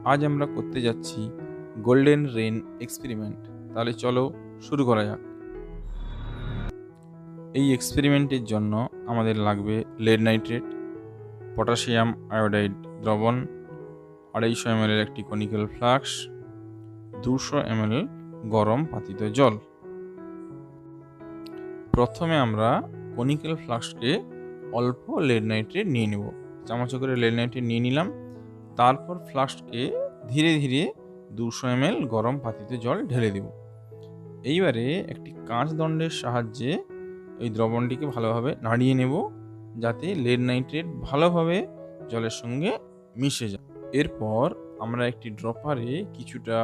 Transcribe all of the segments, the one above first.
আজ আমরা করতে যাচ্ছি গোল্ডেন রেন এক্সপেরিমেন্ট। তাহলে চলো শুরু করা যাক। এই এক্সপেরিমেন্টের জন্য আমাদের লাগবে লেড নাইট্রেট, পটাশিয়াম আয়োডাইড দ্রবণ, 250 ml একটি কনিক্যাল ফ্লাস্ক, 200 ml গরম পাতিত জল। প্রথমে আমরা কনিক্যাল ফ্লাস্কে অল্প লেড নাইট্রেট নিয়ে নেব। চামচ করে লেড নাইট্রেট নিয়ে নিলাম। তারপর ফ্লাস্কে ধীরে ধীরে 200 ml গরম পাতিত জল ঢেলে দেব। এইবারে একটি কাঁচ দণ্ডের সাহায্যে এই দ্রবণটিকে ভালোভাবে নাড়িয়ে নেব, যাতে লেড নাইট্রেট ভালোভাবে জলের সঙ্গে মিশে যায়। এরপর আমরা একটি ড্রপারে কিছুটা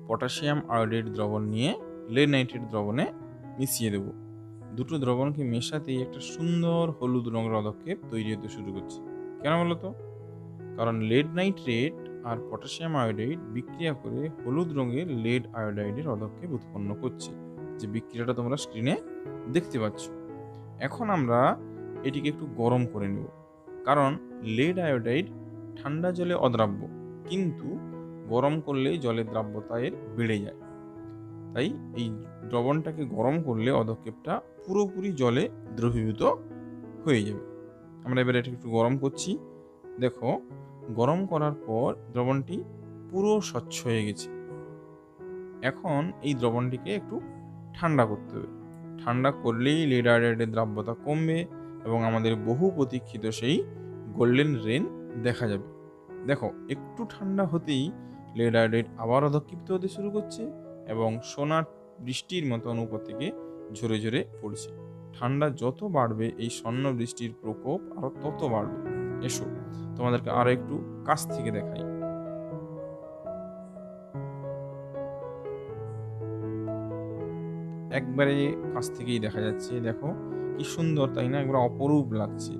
পটাশিয়াম আয়োডাইড দ্রবণ নিয়ে লেড নাইট্রেট দ্রবণে মিশিয়ে দেব। দুটো দ্রবণকে মেশাতেই একটা সুন্দর হলুদ রঙের পদক্ষেপ তৈরি হতে শুরু করছে। কেন বলো তো? কারণ লেড নাইট্রেট আর পটাশিয়াম আয়োডাইড বিক্রিয়া করে হলুদ রঙের লেড আয়োডাইডের পদক্ষেপ উৎপন্ন করছে, যে বিক্রিয়াটা তোমরা স্ক্রিনে দেখতে পাচ্ছ। এখন আমরা এটিকে একটু গরম করে নেব, কারণ লেড আয়োডাইড ঠান্ডা জলে অদ্রাব্য, কিন্তু গরম করলে জলের দ্রাব্যতা এর বেড়ে যায়। তাই এই দ্রবণটাকে গরম করলে পদক্ষেপটা পুরোপুরি জলে দ্রবীভূত হয়ে যাবে। আমরা এবার এটা একটু গরম করছি। দেখো, গরম করার পর দ্রবণটি পুরো স্বচ্ছ হয়ে গেছে। এখন এই দ্রবণটিকে একটু ঠান্ডা করতে হবে। ঠান্ডা করলেই লেড আয়োডাইডের দ্রাব্যতা কমবে এবং আমাদের বহু প্রতীক্ষিত সেই গোল্ডেন রেন দেখা যাবে। দেখো, একটু ঠান্ডা হতেই লেড আয়োডাইড আবার অধক্ষিপ্ত হতে শুরু করছে এবং সোনার বৃষ্টির মতন উপর থেকে ঝরে ঝরে পড়ছে। ঠান্ডা যত বাড়বে এই স্বর্ণ বৃষ্টির প্রকোপ আরো তত বাড়বে। এসো তোমাদেরকে আরো একটু কাছ থেকে দেখাই। একবারে কাছ থেকেই দেখা যাচ্ছে। দেখো কি সুন্দর, তাই না? একবার অপরূপ লাগছে।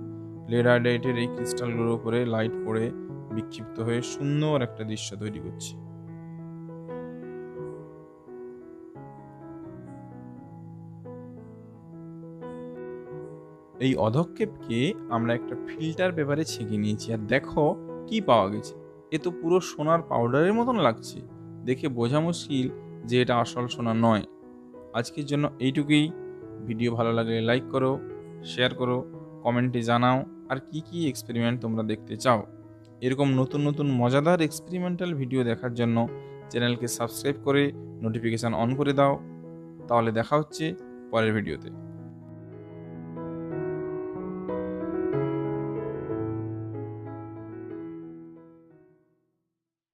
লেড আয়োডাইডের এই ক্রিস্টালগুলোর উপরে লাইট পড়ে বিক্ষিপ্ত হয়ে সুন্দর একটা দৃশ্য তৈরি করছে। এই অধক্ষেপকে আমরা একটা ফিল্টার পেপারে ছেঁকে নিয়েছি, আর দেখো কি পাওয়া গেছে। এ তো পুরো সোনার পাউডারের মতন লাগছে। দেখে বোঝা মুশকিল যে এটা আসল সোনা নয়। আজকের জন্য এইটুকুই। ভিডিও ভালো লাগলে লাইক করো, শেয়ার করো, কমেন্টে জানাও আর কি কি এক্সপেরিমেন্ট তোমরা দেখতে চাও। এরকম নতুন নতুন মজাদার এক্সপেরিমেন্টাল ভিডিও দেখার জন্য চ্যানেলকে সাবস্ক্রাইব করে নোটিফিকেশান অন করে দাও। তাহলে দেখা হচ্ছে পরের ভিডিওতে।